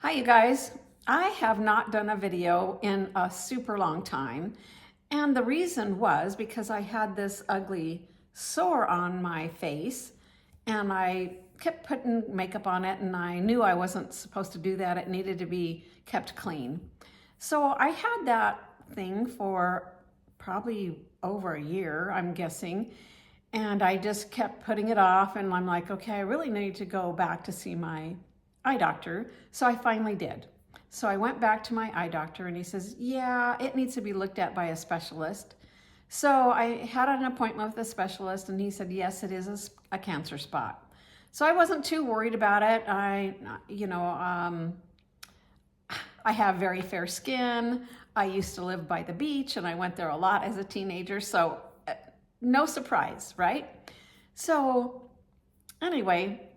Hi, you guys. I have not done a video in a super long time. And the reason was because I had this ugly sore on my face and I kept putting makeup on it and I knew I wasn't supposed to do that. It needed to be kept clean. So I had that thing for probably over a year, I'm guessing. And I just kept putting it off and I'm like, okay, I really need to go back to see my eye doctor. So I finally did. So I went back to my eye doctor and he says, yeah, it needs to be looked at by a specialist. So I had an appointment with a specialist and he said, yes, it is a cancer spot. So I wasn't too worried about it. I have very fair skin. I used to live by the beach and I went there a lot as a teenager. So no surprise, right? So anyway,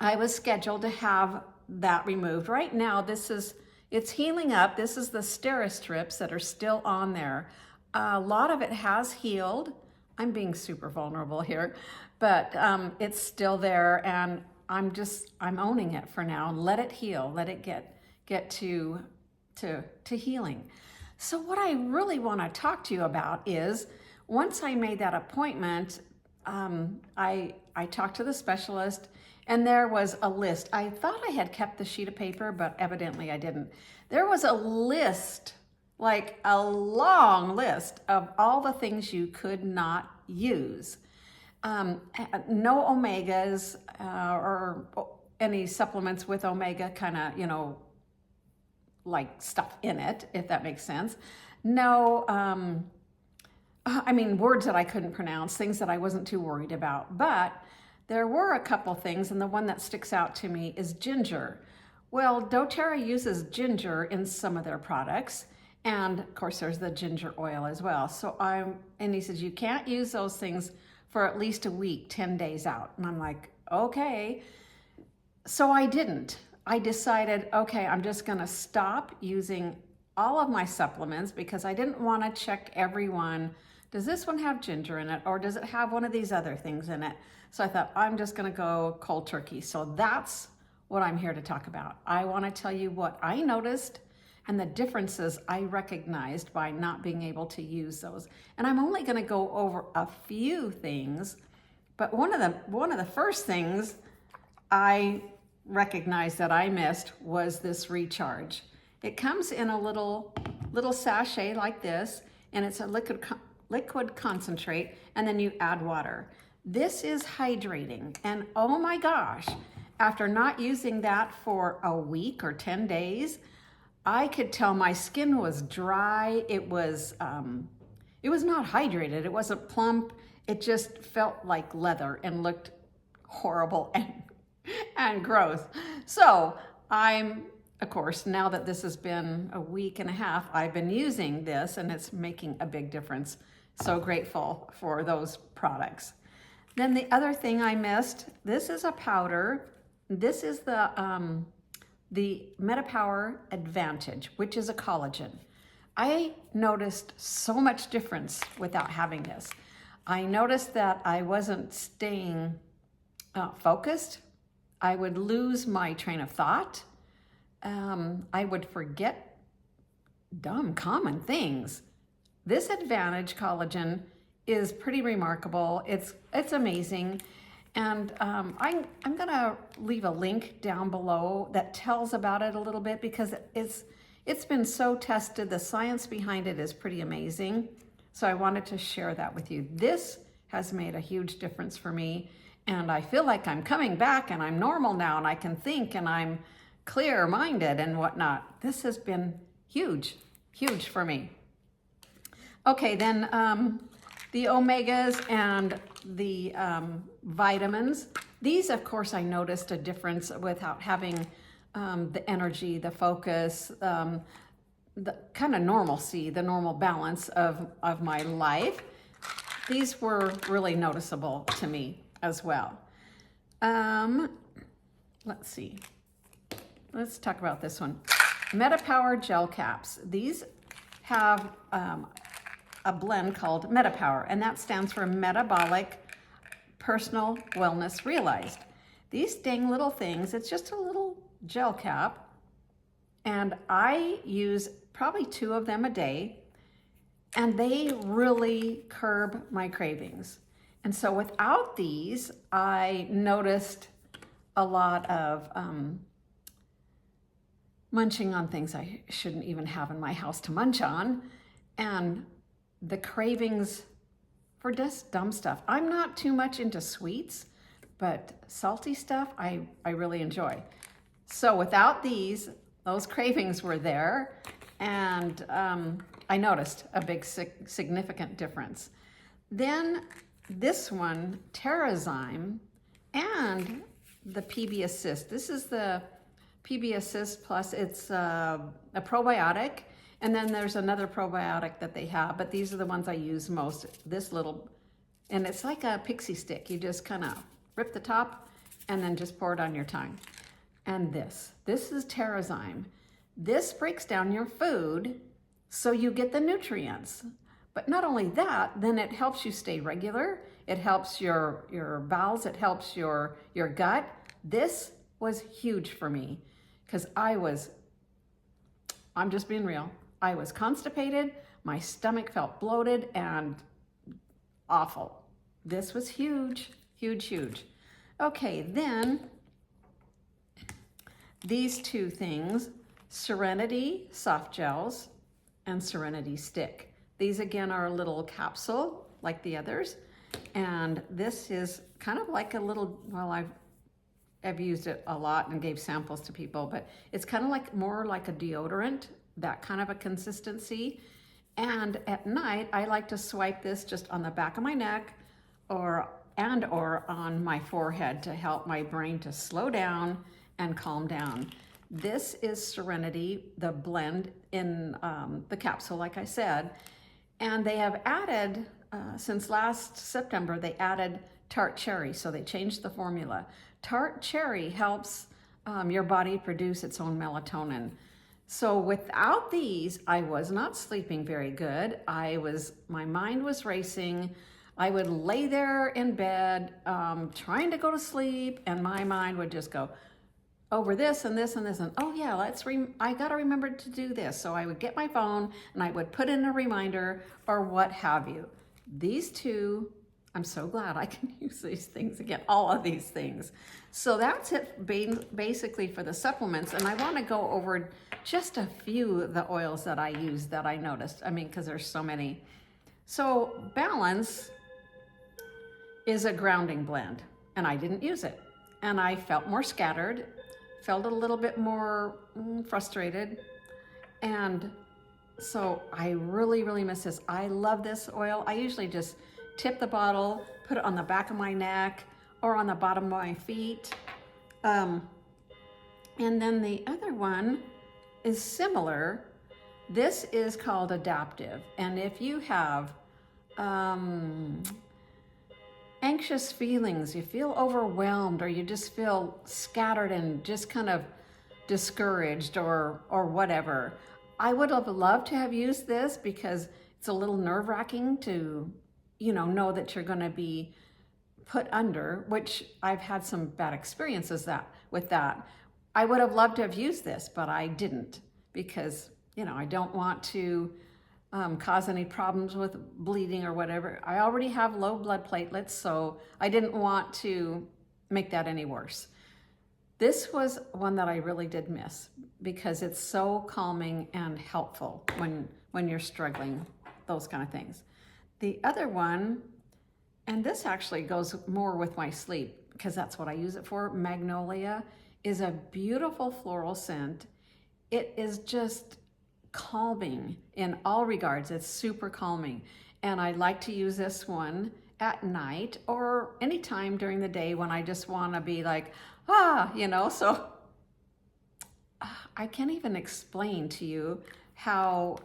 I was scheduled to have that removed. Right now, it's healing up. This is the Steri-strips that are still on there. A lot of it has healed. I'm being super vulnerable here, but it's still there and I'm owning it for now. Let it heal, let it get to healing. So what I really want to talk to you about is, once I made that appointment, I talked to the specialist and there was a list. I thought I had kept the sheet of paper, but evidently I didn't. There was a list, like a long list of all the things you could not use. No omegas or any supplements with omega kind of, like stuff in it, if that makes sense. No, words that I couldn't pronounce, things that I wasn't too worried about. But there were a couple things, and the one that sticks out to me is ginger. Well, doTERRA uses ginger in some of their products, and of course there's the ginger oil as well. And he says, you can't use those things for at least a week, 10 days out. And I'm like, okay. So I didn't. I decided, okay, I'm just gonna stop using all of my supplements because I didn't wanna check everyone. Does this one have ginger in it, or does it have one of these other things in it? So I thought, I'm just gonna go cold turkey. So that's what I'm here to talk about. I wanna tell you what I noticed and the differences I recognized by not being able to use those. And I'm only gonna go over a few things, but one of the first things I recognized that I missed was this recharge. It comes in a little sachet like this, and it's a liquid concentrate, and then you add water. This is hydrating, and oh my gosh, after not using that for a week or 10 days, I could tell my skin was dry. It was not hydrated. It wasn't plump. It just felt like leather and looked horrible and gross. So of course, now that this has been a week and a half, I've been using this and it's making a big difference. So grateful for those products. Then the other thing I missed, this is a powder. This is the MetaPWR Advantage, which is a collagen. I noticed so much difference without having this. I noticed that I wasn't staying focused. I would lose my train of thought. I would forget dumb, common things. This Advantage collagen is pretty remarkable. It's amazing. And I'm gonna leave a link down below that tells about it a little bit because it's been so tested. The science behind it is pretty amazing. So I wanted to share that with you. This has made a huge difference for me. And I feel like I'm coming back and I'm normal now and I can think and I'm clear-minded and whatnot. This has been huge, huge for me. Okay, then the omegas and the vitamins. These, of course, I noticed a difference without having the energy, the focus, the kind of normalcy, the normal balance of my life. These were really noticeable to me as well. Let's see. Let's talk about this one. MetaPWR gel caps. These have a blend called MetaPWR, and that stands for Metabolic Personal Wellness Realized. These dang little things, it's just a little gel cap, And I use probably 2 of them a day, and they really curb my cravings. And so without these, I noticed a lot of munching on things I shouldn't even have in my house to munch on, and the cravings for just dumb stuff. I'm not too much into sweets, but salty stuff I really enjoy. So without these, those cravings were there, and I noticed a big significant difference. Then this one, TerraZyme, and the PB Assist. This is the PB Assist Plus. It's a probiotic, and then there's another probiotic that they have, but these are the ones I use most. This little, and it's like a pixie stick. You just kind of rip the top and then just pour it on your tongue. And this is TerraZyme. This breaks down your food so you get the nutrients. But not only that, then it helps you stay regular. It helps your bowels. It helps your gut. This was huge for me because I'm just being real. I was constipated. My stomach felt bloated and awful. This was huge, huge, huge. Okay, then these 2 things, Serenity soft gels and Serenity stick. These again are a little capsule like the others. And this is kind of like a little, well, I've used it a lot and gave samples to people, but it's kind of like more like a deodorant, that kind of a consistency. And at night, I like to swipe this just on the back of my neck or on my forehead to help my brain to slow down and calm down. This is Serenity, the blend in the capsule, like I said. And they have added, since last September, they added tart cherry, so they changed the formula. Tart cherry helps your body produce its own melatonin. So without these, I was not sleeping very good. My mind was racing. I would lay there in bed trying to go to sleep, and my mind would just go over this and this and this, and oh yeah, I gotta remember to do this. So I would get my phone and I would put in a reminder or what have you. These 2, I'm so glad I can use these things again, all of these things. So that's it basically for the supplements, and I want to go over just a few of the oils that I use that I noticed. I mean, because there's so many. So Balance is a grounding blend, and I didn't use it, and I felt more scattered, felt a little bit more frustrated, and so I really, really miss this. I love this oil. I usually just tip the bottle, put it on the back of my neck or on the bottom of my feet. And then the other one is similar. This is called Adaptiv. And if you have anxious feelings, you feel overwhelmed, or you just feel scattered and just kind of discouraged or whatever, I would have loved to have used this because it's a little nerve-wracking to, know that you're going to be put under, which I've had some bad experiences with that. I would have loved to have used this, but I didn't because, I don't want to cause any problems with bleeding or whatever. I already have low blood platelets, so I didn't want to make that any worse. This was one that I really did miss because it's so calming and helpful when you're struggling, those kind of things. The other one, and this actually goes more with my sleep because that's what I use it for, Magnolia, is a beautiful floral scent. It is just calming in all regards. It's super calming. And I like to use this one at night or anytime during the day when I just want to be like, so I can't even explain to you how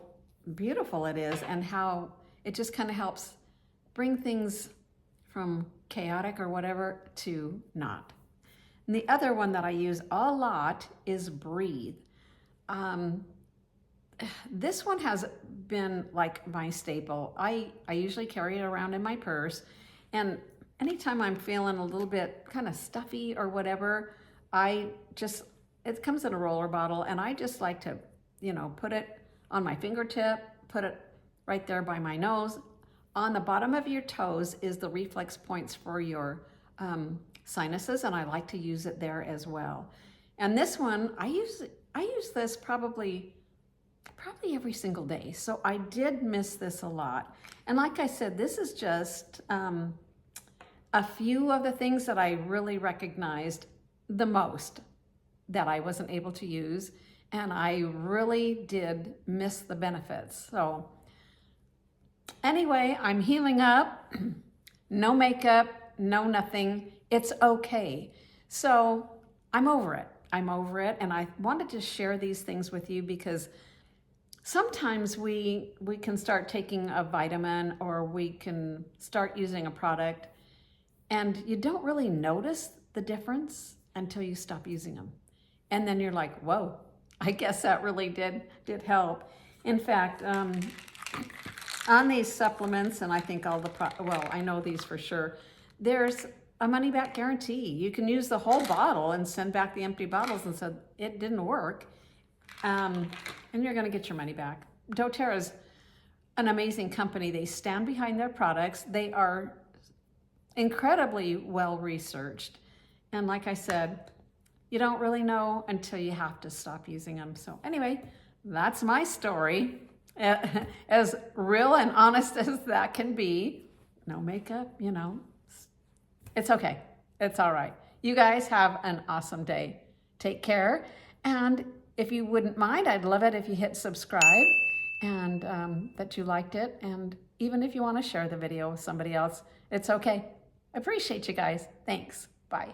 beautiful it is and how it just kind of helps bring things from chaotic or whatever to not. And the other one that I use a lot is Breathe. This one has been like my staple. I usually carry it around in my purse, and anytime I'm feeling a little bit kind of stuffy or whatever, I just it comes in a roller bottle, and I just like to, you know, put it on my fingertip, put it right there by my nose. On the bottom of your toes is the reflex points for your sinuses, and I like to use it there as well. And this one, I use this probably every single day. So I did miss this a lot. And like I said, this is just a few of the things that I really recognized the most that I wasn't able to use. And I really did miss the benefits. So anyway, I'm healing up, no makeup, no nothing. It's okay. So I'm over it. I'm over it. And I wanted to share these things with you because sometimes we can start taking a vitamin, or we can start using a product, and you don't really notice the difference until you stop using them. And then you're like, whoa, I guess that really did help. In fact, on these supplements, and I think all the, well, I know these for sure, there's a money back guarantee. You can use the whole bottle and send back the empty bottles and say it didn't work. And you're going to get your money back. doTERRA is an amazing company. They stand behind their products. They are incredibly well researched. And like I said, you don't really know until you have to stop using them. So anyway, that's my story. As real and honest as that can be. No makeup, you know. It's okay. It's all right. You guys have an awesome day. Take care. And if you wouldn't mind, I'd love it if you hit subscribe and that you liked it. And even if you want to share the video with somebody else, it's okay. I appreciate you guys. Thanks. Bye.